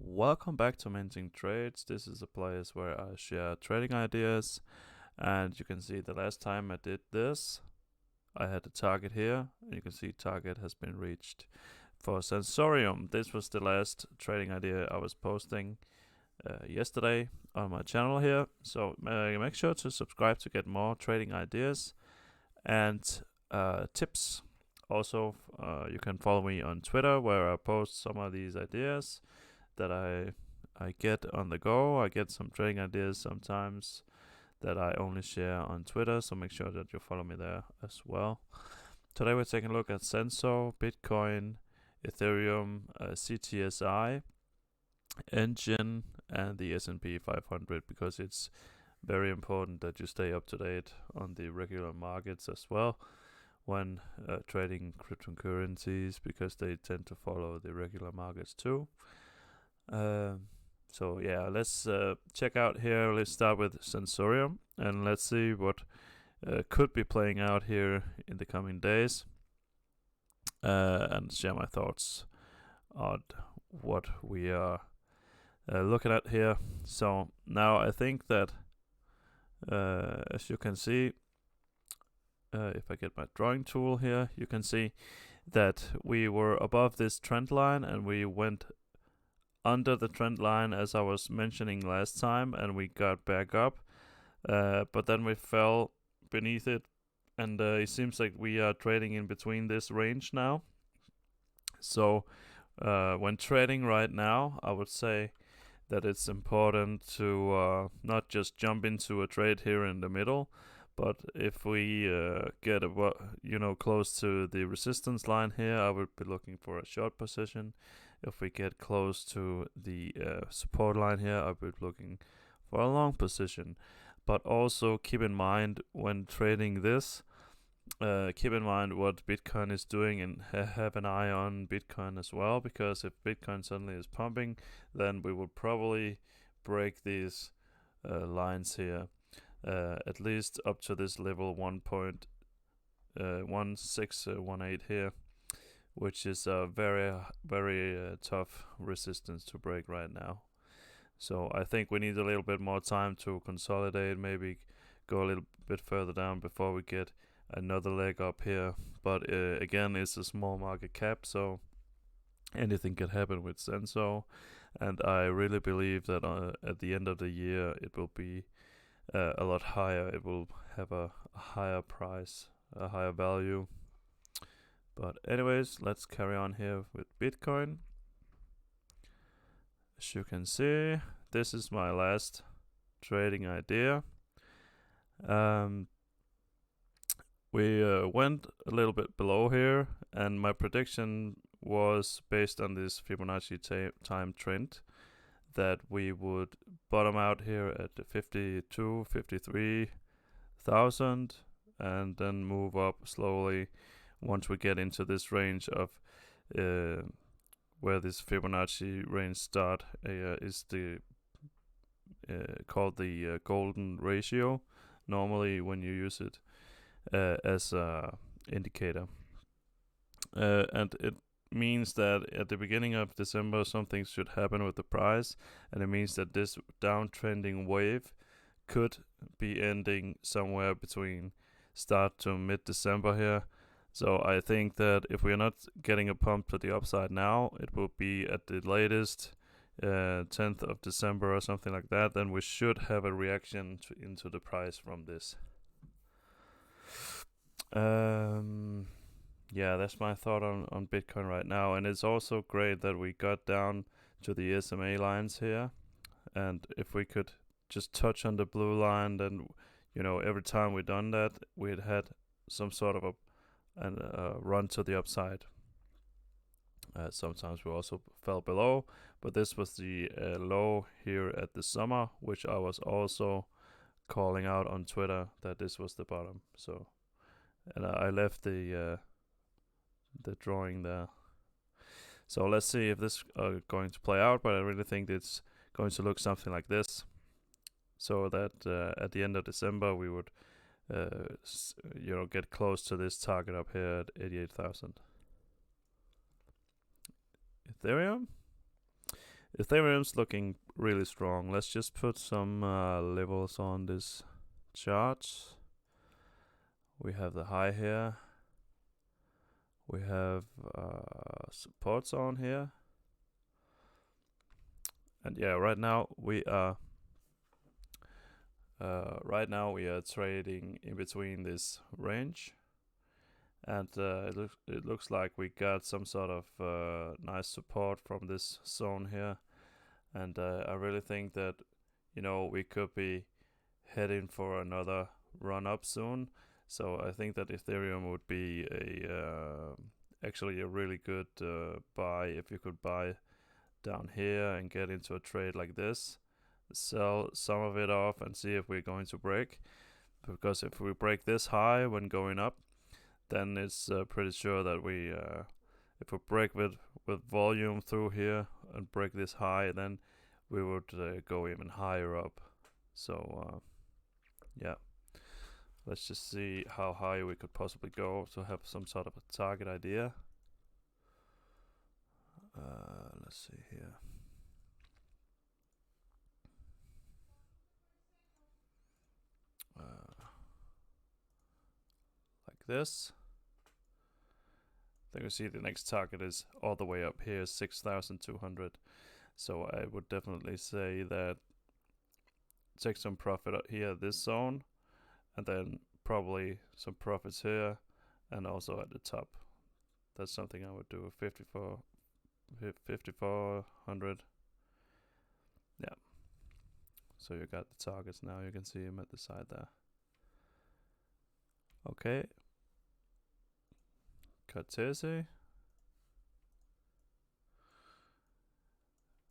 Welcome back to Minting Trades. This is a place where I share trading ideas, and you can see the last time I did this, I had a target here, and you can see target has been reached for Sensorium. This was the last trading idea I was posting yesterday on my channel here, so make sure to subscribe to get more trading ideas and tips. Also, you can follow me on Twitter where I post some of these ideas that I get on the go. I get some trading ideas sometimes that I only share on Twitter, so make sure that you follow me there as well. Today we're taking a look at Senso, Bitcoin, Ethereum, CTSI, ENJIN, and the S&P 500, because it's very important that you stay up to date on the regular markets as well when trading cryptocurrencies, because they tend to follow the regular markets too. So yeah, let's check out here. Let's start with Sensorium, and let's see what could be playing out here in the coming days, and share my thoughts on what we are looking at here. So now I think that as you can see, if I get my drawing tool here, you can see that we were above this trend line and we went under the trend line, as I was mentioning last time, and we got back up, but then we fell beneath it, and it seems like we are trading in between this range now. So when trading right now, I would say that it's important to not just jump into a trade here in the middle, but if we get close to the resistance line here, I would be looking for a short position. If we get close to the support line here, I would be looking for a long position. But also keep in mind when trading this, keep in mind what Bitcoin is doing, and have an eye on Bitcoin as well, because if Bitcoin suddenly is pumping, then we will probably break these lines here. At least up to this level 1.1618 here, which is a very tough resistance to break right now. So I think we need a little bit more time to consolidate, maybe go a little bit further down before we get another leg up here. But again, it's a small market cap, so anything can happen with Senso, and I really believe that at the end of the year it will be a lot higher. It will have a higher price, a higher value. But anyways, let's carry on here with Bitcoin. As you can see, this is my last trading idea. We went a little bit below here, and my prediction was based on this Fibonacci time trend that we would bottom out here at 53,000 and then move up slowly once we get into this range of where this Fibonacci range start is the called the golden ratio, normally when you use it as a indicator, and it means that at the beginning of December something should happen with the price, and it means that this downtrending wave could be ending somewhere between start to mid-December here. So I think that if we're not getting a pump to the upside now, it will be at the latest 10th of December or something like that. Then we should have a reaction into the price from this. Yeah, that's my thought on Bitcoin right now. And it's also great that we got down to the SMA lines here. And if we could just touch on the blue line, then, every time we done that, we'd had some sort of a run to the upside. Sometimes we also fell below, but this was the low here at the summer, which I was also calling out on Twitter that this was the bottom. So, and I left the drawing there. So let's see if this is going to play out, but I really think it's going to look something like this, so that at the end of December we would get close to this target up here at 88,000. Ethereum Ethereum's looking really strong. Let's just put some levels on this chart. We have the high here. We have support zone here. And yeah, right now we are trading in between this range, and it looks like we got some sort of nice support from this zone here, and I really think that we could be heading for another run up soon. So I think that Ethereum would be actually a really good buy if you could buy down here and get into a trade like this, sell some of it off and see if we're going to break, because if we break this high when going up, then it's pretty sure that we if we break with volume through here and break this high, then we would go even higher up. So yeah, let's just see how high we could possibly go to have some sort of a target idea. Let's see here. Like this. Then we see the next target is all the way up here, 6,200. So I would definitely say that take some profit out here, this zone, and then probably some profits here and also at the top. That's something I would do. 5,400. Yeah. So you got the targets now. You can see them at the side there. Okay. Cartesi.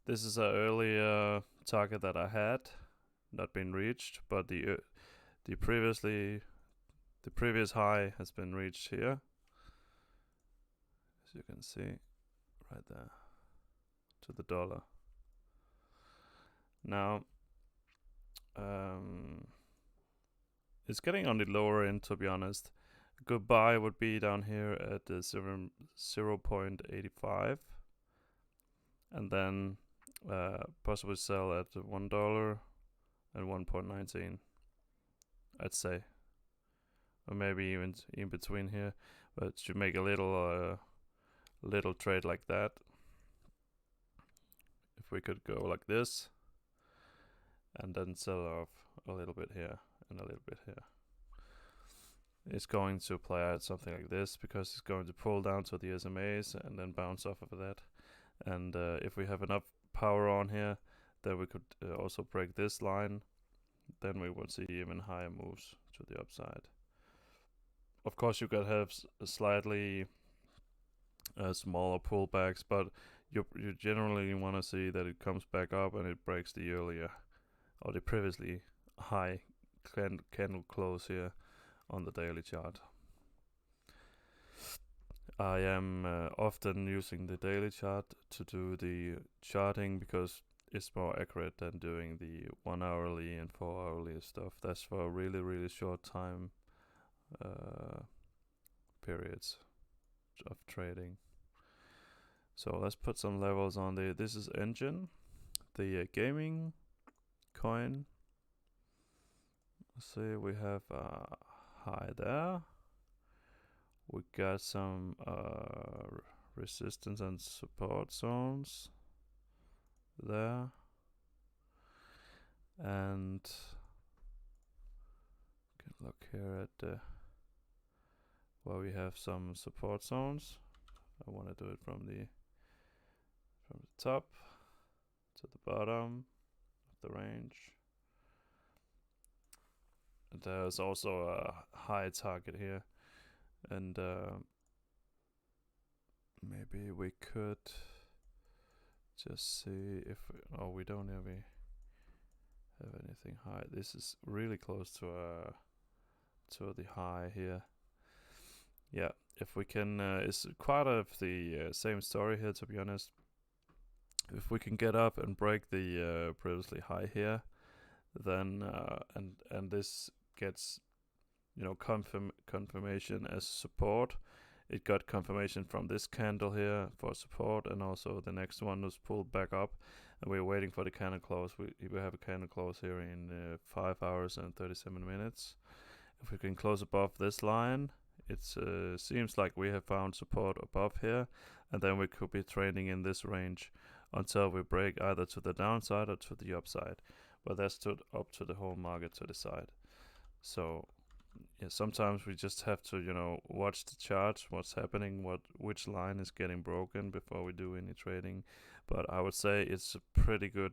This is an earlier target that I had, not been reached, but the previous high has been reached here, as you can see, right there, to the dollar. Now, it's getting on the lower end, to be honest. A good buy would be down here at the 0.85, and then possibly sell at $1 and 1.19, I'd say, or maybe even in between here. But you make a little trade like that. If we could go like this, and then sell off a little bit here and a little bit here. It's going to play out something like this, because it's going to pull down to the SMAs and then bounce off of that. And if we have enough power on here, then we could also break this line. Then we would see even higher moves to the upside. Of course, you could have slightly smaller pullbacks, but you generally want to see that it comes back up and it breaks the earlier or the previously high candle close here on the daily chart. I am often using the daily chart to do the charting, because it's more accurate than doing the 1 hourly and 4 hourly stuff. That's for really, really short time periods of trading. So let's put some levels on the. This is ENJIN, the gaming coin. Let's see, we have a high there. We got some resistance and support zones there, and you can look here at the where we have some support zones. I want to do it from the top to the bottom of the range. And there's also a high target here, and maybe we could just see if we don't have anything high. This is really close to the high here. Yeah, if we can, it's quite of the same story here, to be honest. If we can get up and break the previously high here, then and this gets confirmation as support. It got confirmation from this candle here for support, and also the next one was pulled back up. and we're waiting for the candle close. We have a candle close here in 5 hours and 37 minutes. If we can close above this line, it seems like we have found support above here, and then we could be trading in this range until we break either to the downside or to the upside. But that's up to the whole market to decide. So yeah, sometimes we just have to, watch the charts, what's happening, which line is getting broken before we do any trading. But I would say it's a pretty good.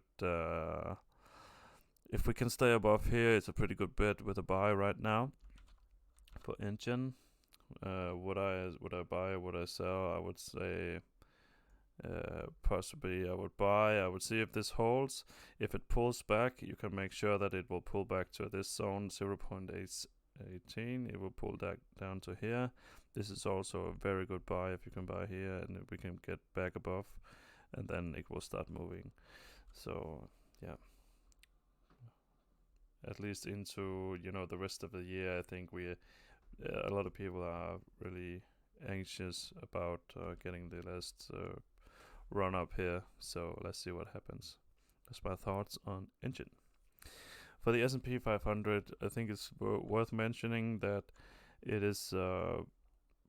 If we can stay above here, it's a pretty good bet with a buy right now for ENJIN. Would I buy? Would I sell? I would say possibly I would buy. I would see if this holds. If it pulls back, you can make sure that it will pull back to this zone 0.818. It will pull that down to here. This is also a very good buy if you can buy here, and if we can get back above, and then it will start moving. So yeah, at least into the rest of the year, I think a lot of people are really anxious about getting the last run up here. So let's see what happens. That's my thoughts on ENJIN. For the S&P 500, I think it's worth mentioning that it is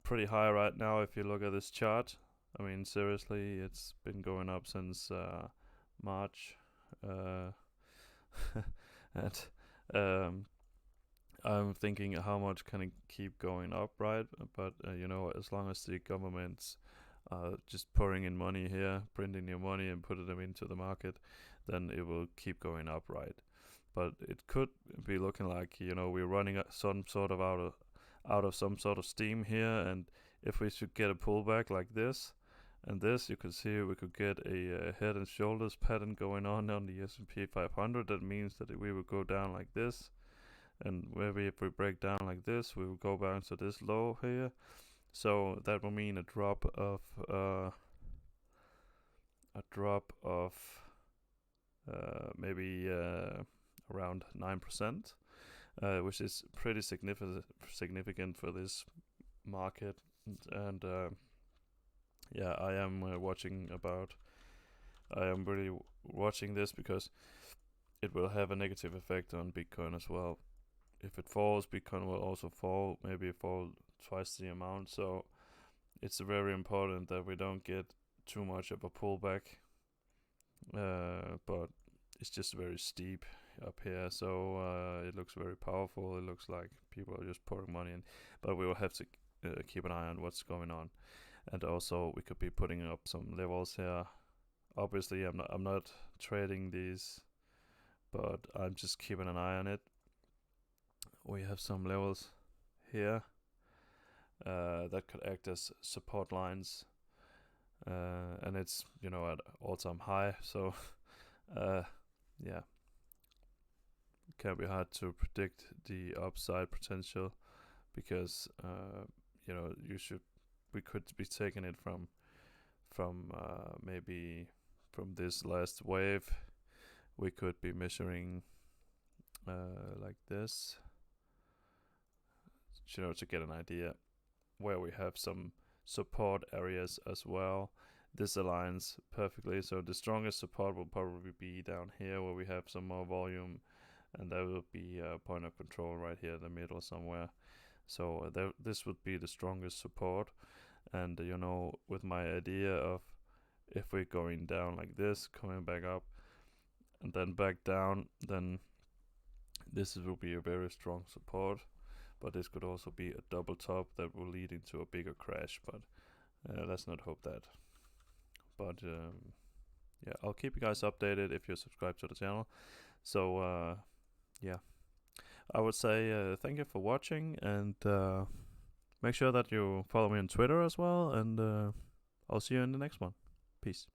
pretty high right now. If you look at this chart, I mean, seriously, it's been going up since March, and I'm thinking how much can it keep going up, right? But as long as the government's just pouring in money here, printing your money and putting them into the market, then it will keep going up, right? But it could be looking like we're running some sort of out of some sort of steam here, and if we should get a pullback like this and this, you can see we could get a head and shoulders pattern going on the S&P 500. That means that we will go down like this, and maybe if we break down like this, we will go back to this low here. So that will mean a drop of maybe around 9%, which is pretty significant for this market. And yeah, I am really watching this because it will have a negative effect on Bitcoin as well. If it falls, Bitcoin will also fall, maybe fall twice the amount. So it's very important that we don't get too much of a pullback. But it's just very steep up here, so it looks very powerful. It looks like people are just pouring money in, but we will have to keep an eye on what's going on. And also we could be putting up some levels here. Obviously I'm not trading these, but I'm just keeping an eye on it. We have some levels here that could act as support lines, and it's at all-time high, so yeah, it can be hard to predict the upside potential because we could be taking it from maybe from this last wave. We could be measuring like this, to get an idea where we have some support areas as well. This aligns perfectly, so the strongest support will probably be down here where we have some more volume, and there will be a point of control right here in the middle somewhere. So this would be the strongest support. And with my idea of if we're going down like this, coming back up and then back down, then this will be a very strong support. But this could also be a double top that will lead into a bigger crash, but let's not hope that. But yeah, I'll keep you guys updated if you're subscribed to the channel. So yeah, I would say thank you for watching, and make sure that you follow me on Twitter as well, and I'll see you in the next one. Peace.